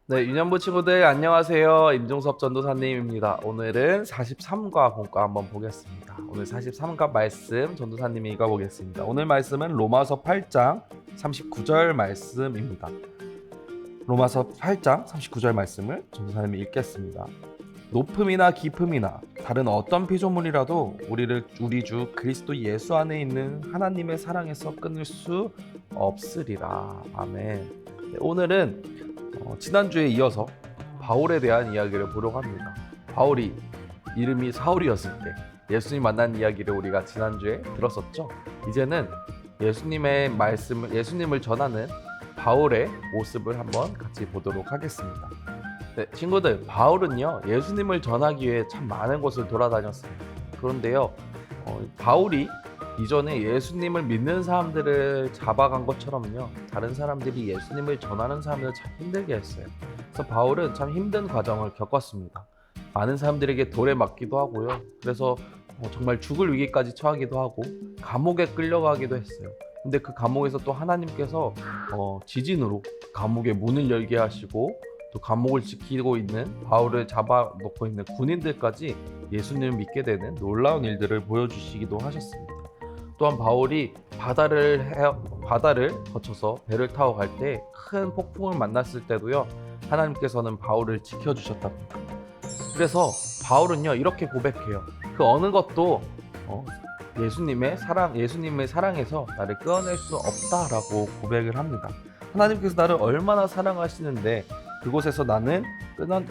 네, 유년부 친구들 안녕하세요. 임종섭 전도사님입니다. 오늘은 43과 본과 한번 보겠습니다. 오늘 43과 말씀 전도사님이 읽어보겠습니다. 오늘 말씀은 로마서 8장 39절 말씀입니다. 로마서 8장 39절 말씀을 전도사님이 읽겠습니다. 높음이나 깊음이나 다른 어떤 피조물이라도 우리 주 그리스도 예수 안에 있는 하나님의 사랑에서 끊을 수 없으리라. 아멘. 네, 오늘은 지난주에 이어서 바울에 대한 이야기를 보려고 합니다. 바울이 이름이 사울이었을 때 예수님 만난 이야기를 우리가 지난주에 들었었죠. 이제는 예수님을 전하는 바울의 모습을 한번 같이 보도록 하겠습니다. 네, 친구들, 바울은요 예수님을 전하기 위해 참 많은 곳을 돌아다녔습니다. 그런데요, 바울이 이전에 예수님을 믿는 사람들을 잡아간 것처럼요, 다른 사람들이 예수님을 전하는 사람들을 참 힘들게 했어요. 그래서 바울은 참 힘든 과정을 겪었습니다. 많은 사람들에게 돌에 맞기도 하고요. 그래서 정말 죽을 위기까지 처하기도 하고 감옥에 끌려가기도 했어요. 근데 그 감옥에서 또 하나님께서 지진으로 감옥의 문을 열게 하시고 또 감옥을 지키고 있는 바울을 잡아놓고 있는 군인들까지 예수님을 믿게 되는 놀라운 일들을 보여주시기도 하셨습니다. 또한 바울이 바다를 거쳐서 배를 타고 갈 때 큰 폭풍을 만났을 때도요, 하나님께서는 바울을 지켜주셨답니다. 그래서 바울은요 이렇게 고백해요. 그 어느 것도 예수님의 사랑에서 나를 끊어낼 수 없다라고 고백을 합니다. 하나님께서 나를 얼마나 사랑하시는데 그곳에서 나는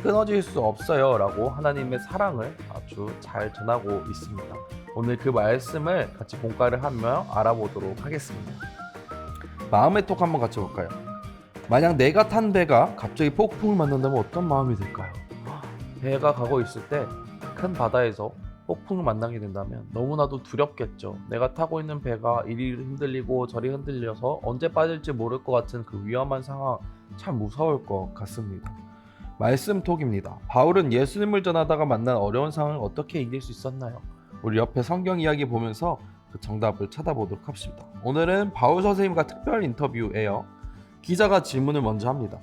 끊어질 수 없어요 라고 하나님의 사랑을 아주 잘 전하고 있습니다. 오늘 그 말씀을 같이 공과를 하며 알아보도록 하겠습니다. 마음의 톡 한번 같이 볼까요? 만약 내가 탄 배가 갑자기 폭풍을 만난다면 어떤 마음이 들까요? 배가 가고 있을 때 큰 바다에서 폭풍을 만나게 된다면 너무나도 두렵겠죠. 내가 타고 있는 배가 이리 흔들리고 저리 흔들려서 언제 빠질지 모를 것 같은 그 위험한 상황, 참 무서울 것 같습니다. 말씀 톡입니다. 바울은 예수님을 전하다가 만난 어려운 상황을 어떻게 이길 수 있었나요? 우리 옆에 성경 이야기 보면서 그 정답을 찾아보도록 합시다. 오늘은 바울 선생님과 특별 인터뷰예요. 기자가 질문을 먼저 합니다.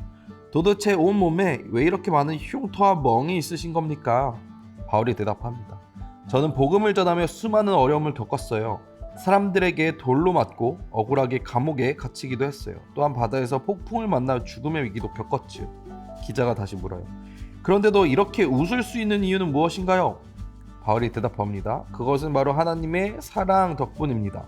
도대체 온몸에 왜 이렇게 많은 흉터와 멍이 있으신 겁니까? 바울이 대답합니다. 저는 복음을 전하며 수많은 어려움을 겪었어요. 사람들에게 돌로 맞고 억울하게 감옥에 갇히기도 했어요. 또한 바다에서 폭풍을 만나 죽음의 위기도 겪었지요. 기자가 다시 물어요. 그런데도 이렇게 웃을 수 있는 이유는 무엇인가요? 바울이 대답합니다. 그것은 바로 하나님의 사랑 덕분입니다.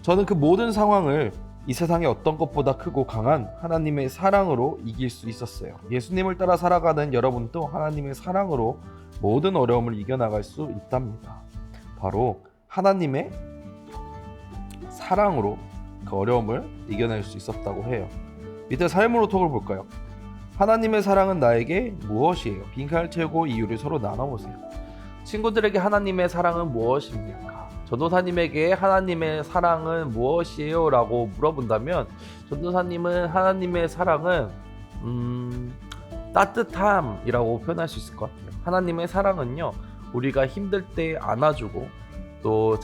저는 그 모든 상황을 이 세상의 어떤 것보다 크고 강한 하나님의 사랑으로 이길 수 있었어요. 예수님을 따라 살아가는 여러분도 하나님의 사랑으로 모든 어려움을 이겨나갈 수 있답니다. 바로 하나님의 사랑으로 그 어려움을 이겨낼 수 있었다고 해요. 밑에 삶으로 톡을 볼까요? 하나님의 사랑은 나에게 무엇이에요? 빈칸을 채우고 이유를 서로 나눠보세요. 친구들에게 하나님의 사랑은 무엇입니까? 전도사님에게 하나님의 사랑은 무엇이에요? 라고 물어본다면 전도사님은 하나님의 사랑은 따뜻함이라고 표현할 수 있을 것 같아요. 하나님의 사랑은요, 우리가 힘들 때 안아주고 또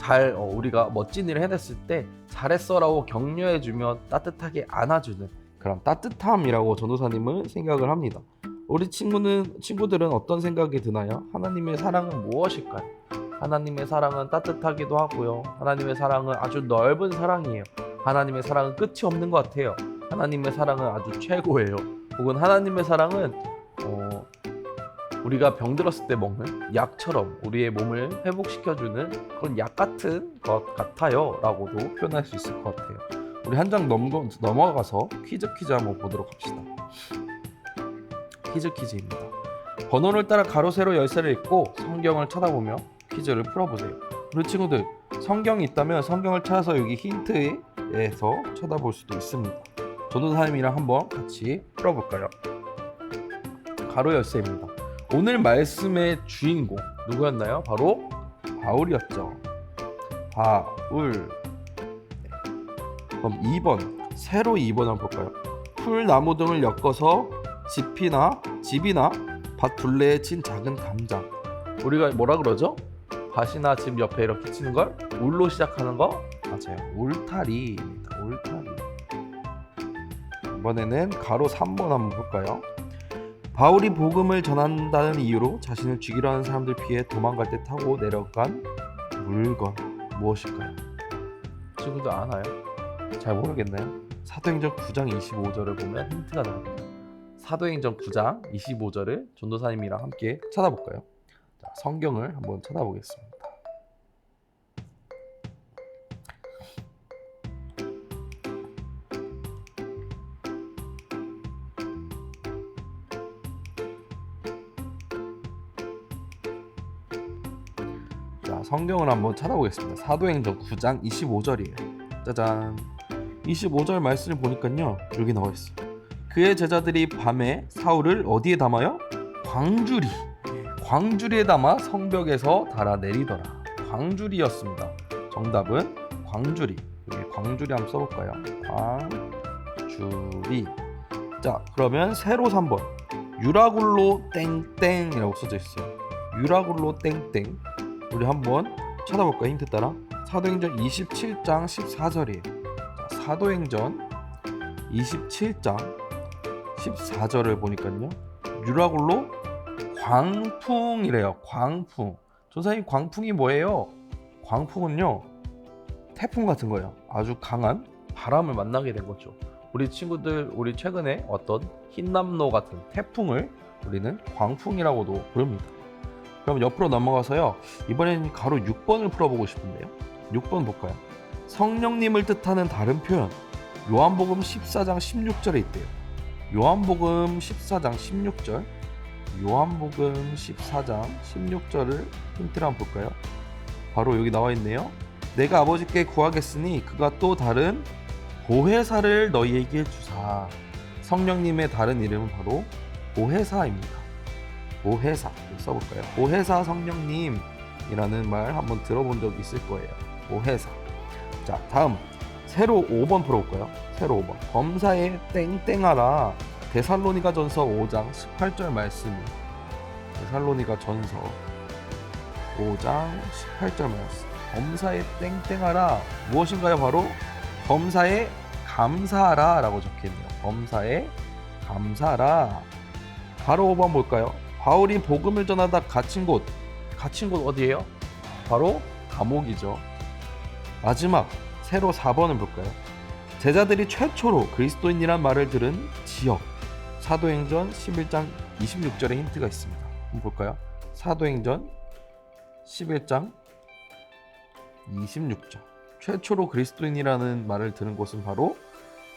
우리가 멋진 일을 해냈을 때 잘했어라고 격려해주며 따뜻하게 안아주는 그런 따뜻함이라고 전도사님은 생각을 합니다. 우리 친구들은 어떤 생각이 드나요? 하나님의 사랑은 무엇일까요? 하나님의 사랑은 따뜻하기도 하고요. 하나님의 사랑은 아주 넓은 사랑이에요. 하나님의 사랑은 끝이 없는 것 같아요. 하나님의 사랑은 아주 최고예요. 혹은 하나님의 사랑은 우리가 병들었을 때 먹는 약처럼 우리의 몸을 회복시켜주는 그런 약 같은 것 같아요 라고도 표현할 수 있을 것 같아요. 우리 한 장 넘어가서 퀴즈 한번 보도록 합시다. 퀴즈입니다. 번호를 따라 가로 세로 열쇠를 읽고 성경을 쳐다보며 퀴즈를 풀어보세요. 우리 친구들, 성경이 있다면 성경을 찾아서 여기 힌트에서 쳐다볼 수도 있습니다. 전도사님이랑 한번 같이 풀어볼까요? 가로 열쇠입니다. 오늘 말씀의 주인공 누구였나요? 바로 바울이었죠. 바울. 그럼 2번, 세로 2번 한번 볼까요? 풀나무 등을 엮어서 집이나 밭 둘레에 친 작은 담장. 우리가 뭐라 그러죠? 밭이나 집 옆에 이렇게 치는 걸 울로 시작하는 거 맞아요. 울타리입니다. 울타리. 이번에는 가로 3번 한번 볼까요? 바울이 복음을 전한다는 이유로 자신을 죽이려 하는 사람들 피해 도망갈 때 타고 내려간 물건 무엇일까요? 친구들 아나요? 잘 모르겠나요? 사도행전 9장 25절을 보면 힌트가 나옵니다. 사도행전 9장 25절을 전도사님이랑 함께 찾아볼까요? 자, 성경을 한번 찾아보겠습니다. 자, 성경을 한번 찾아보겠습니다. 사도행전 9장 25절이에요. 짜잔. 25절 말씀을 보니까요, 여기 나와 있어요. 그의 제자들이 밤에 사울을 어디에 담아요? 광주리에 담아 성벽에서 달아내리더라. 광주리였습니다. 정답은 광주리. 여기 광주리 한번 써볼까요? 광주리. 자, 그러면 세로 3번 유라굴로 땡땡이라고 써져 있어요. 유라굴로 땡땡. 우리 한번 찾아볼까요? 힌트 따라. 사도행전 27장 14절이에요. 사도행전 27장 14절을 보니까요, 유라굴로 광풍이래요. 광풍. 전사님, 광풍이 뭐예요? 광풍은요, 태풍 같은 거예요. 아주 강한 바람을 만나게 된 거죠. 우리 친구들, 우리 최근에 어떤 흰남노 같은 태풍을 우리는 광풍이라고도 부릅니다. 그럼 옆으로 넘어가서요, 이번엔 가로 6번을 풀어보고 싶은데요. 6번 볼까요? 성령님을 뜻하는 다른 표현, 요한복음 14장 16절에 있대요. 요한복음 14장 16절, 요한복음 14장 16절을 힌트를 한번 볼까요? 바로 여기 나와 있네요. 내가 아버지께 구하겠으니 그가 또 다른 보혜사를 너희에게 주사. 성령님의 다른 이름은 바로 보혜사입니다. 보혜사 써볼까요? 보혜사 성령님이라는 말 한번 들어본 적 있을 거예요. 보혜사. 자, 다음 세로 5번 풀어볼까요? 세로 5번 범사에 땡땡하라. 데살로니가전서 5장 18절 말씀. 데살로니가전서 5장 18절 말씀. 범사에 땡땡하라 무엇인가요? 바로 범사에 감사하라 라고 적혀있네요. 범사에 감사하라. 바로 5번 볼까요? 바울이 복음을 전하다 갇힌 곳 어디예요? 바로 감옥이죠. 마지막 세로 4번을 볼까요? 제자들이 최초로 그리스도인이란 말을 들은 지역. 사도행전 11장 26절에 힌트가 있습니다. 한번 볼까요? 사도행전 11장 26절. 최초로 그리스도인이라는 말을 들은 곳은 바로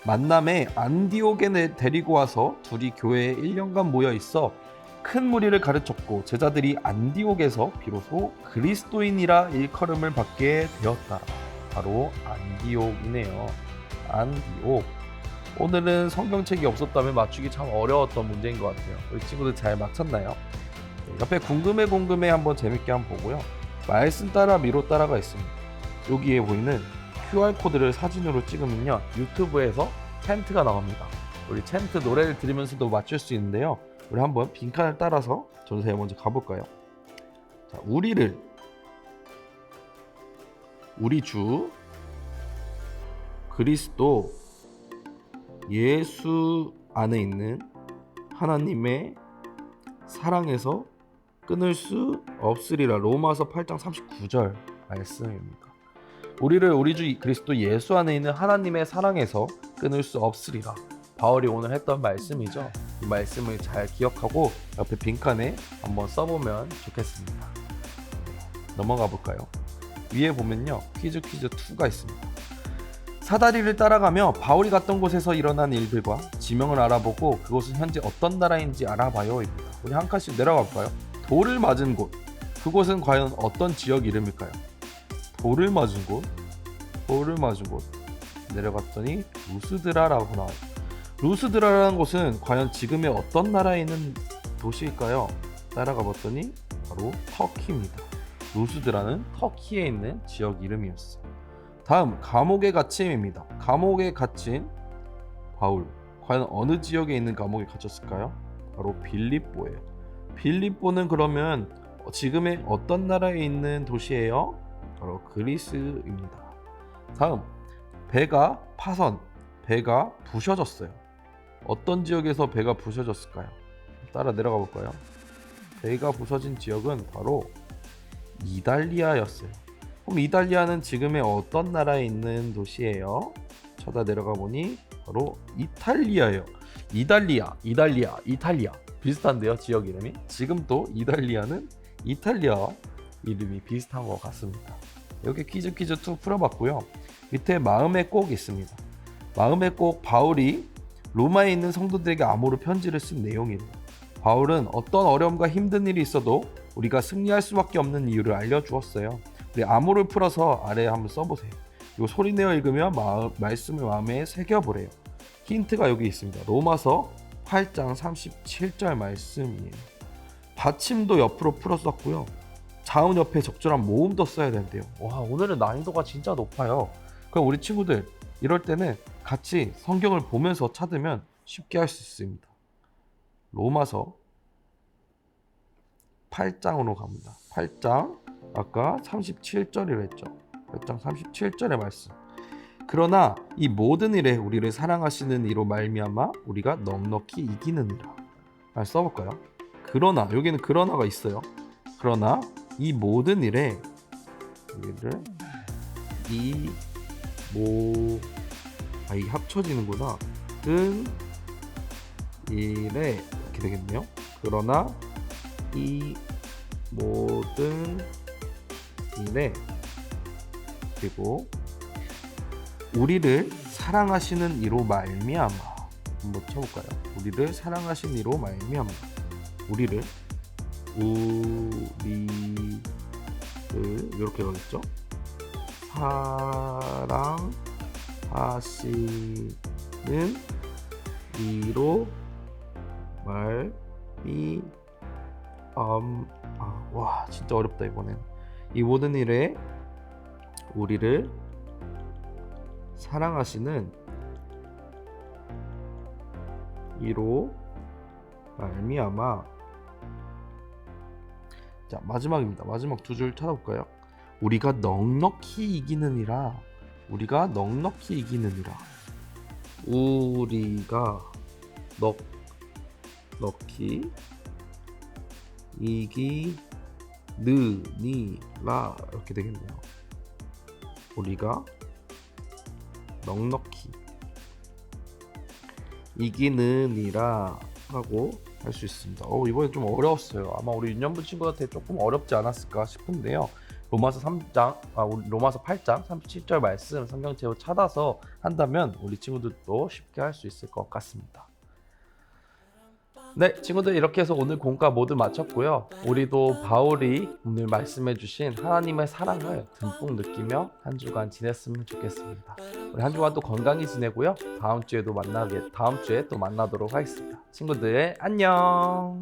만남에 안디옥에 데리고 와서 둘이 교회에 1년간 모여 있어 큰 무리를 가르쳤고 제자들이 안디옥에서 비로소 그리스도인이라 일컬음을 받게 되었다. 바로 안디옥이네요. 안디옥. 오늘은 성경책이 없었다면 맞추기 참 어려웠던 문제인 것 같아요. 우리 친구들 잘 맞췄나요? 옆에 궁금해 한번 재밌게 한번 보고요. 말씀 따라 미로 따라가 있습니다. 여기에 보이는 QR코드를 사진으로 찍으면요, 유튜브에서 챈트가 나옵니다. 우리 챈트 노래를 들으면서도 맞출 수 있는데요. 우리 한번 빈칸을 따라서 전사에 먼저 가볼까요? 자, 우리 주 그리스도 예수 안에 있는 하나님의 사랑에서 끊을 수 없으리라. 로마서 8장 39절 말씀입니다. 우리를 우리 주 그리스도 예수 안에 있는 하나님의 사랑에서 끊을 수 없으리라. 바울이 오늘 했던 말씀이죠. 이 말씀을 잘 기억하고 옆에 빈칸에 한번 써보면 좋겠습니다. 넘어가 볼까요? 위에 보면요, 퀴즈 2가 있습니다. 사다리를 따라가며 바울이 갔던 곳에서 일어난 일들과 지명을 알아보고 그곳은 현재 어떤 나라인지 알아봐요입니다. 우리 한 칸씩 내려가 볼까요? 돌을 맞은 곳, 그곳은 과연 어떤 지역 이름일까요? 돌을 맞은 곳 내려갔더니 루스드라라고 나와요. 루스드라라는 곳은 과연 지금의 어떤 나라에 있는 도시일까요? 따라가 봤더니 바로 터키입니다. 루스드라는 터키에 있는 지역 이름이었어요. 다음, 감옥에 갇힘입니다. 감옥에 갇힌 바울, 과연 어느 지역에 있는 감옥에 갇혔을까요? 바로 빌립보예요. 빌립보는 그러면 지금의 어떤 나라에 있는 도시예요? 바로 그리스입니다. 다음, 배가 파선, 배가 부셔졌어요. 어떤 지역에서 배가 부셔졌을까요? 따라 내려가 볼까요? 배가 부서진 지역은 바로 이달리아였어요. 그럼 이달리아는 지금의 어떤 나라에 있는 도시예요? 쳐다 내려가 보니 바로 이탈리아예요. 이탈리아 비슷한데요, 지역 이름이. 지금 또 이달리아는 이탈리아 이름이 비슷한 것 같습니다. 이렇게 퀴즈 2 풀어봤고요. 밑에 마음의 꼭이 있습니다. 마음의 꼭, 바울이 로마에 있는 성도들에게 암호로 편지를 쓴 내용이에요. 바울은 어떤 어려움과 힘든 일이 있어도 우리가 승리할 수밖에 없는 이유를 알려주었어요. 우리 암호를 풀어서 아래에 한번 써보세요. 이거 소리내어 읽으며 말씀을 마음에 새겨보래요. 힌트가 여기 있습니다. 로마서 8장 37절 말씀이에요. 받침도 옆으로 풀었었고요. 자음 옆에 적절한 모음도 써야 된대요. 와, 오늘은 난이도가 진짜 높아요. 그럼 우리 친구들 이럴 때는 같이 성경을 보면서 찾으면 쉽게 할 수 있습니다. 로마서 8장으로 갑니다. 8장 아까 37절이라 했죠. 8장 37절의 말씀. 그러나 이 모든 일에 우리를 사랑하시는 이로 말미암아 우리가 넉넉히 이기느니라. 써볼까요? 그러나, 여기는 그러나가 있어요. 그러나 이 모든 일에 우리를 이게 합쳐지는구나. 든 일에 이렇게 되겠네요. 그러나 이 모든 일에, 그리고 우리를 사랑하시는 이로 말미암아. 한번 쳐볼까요? 우리를 사랑하시는 이로 말미암아. 우리를 이렇게 가겠죠? 사랑하시는 이로 와, 진짜 어렵다 이번엔. 이 모든 일에 우리를 사랑하시는 이로 말미암아. 자, 마지막입니다. 마지막 두 줄 찾아볼까요? 우리가 넉넉히 이기느니라. 우리가 넉넉히 이기느니라. 우리가 넉넉히 이기느니라, 이렇게 되겠네요. 우리가 넉넉히 이기느니라 하고 할 수 있습니다. 이번에 좀 어려웠어요. 아마 우리 윤현부 친구한테 조금 어렵지 않았을까 싶은데요. 로마서 8장 37절 말씀 성경책으로 찾아서 한다면 우리 친구들도 쉽게 할 수 있을 것 같습니다. 네, 친구들, 이렇게 해서 오늘 공과 모두 마쳤고요. 우리도 바울이 오늘 말씀해주신 하나님의 사랑을 듬뿍 느끼며 한 주간 지냈으면 좋겠습니다. 우리 한 주간도 건강히 지내고요. 다음 주에 또 만나도록 하겠습니다. 친구들, 안녕.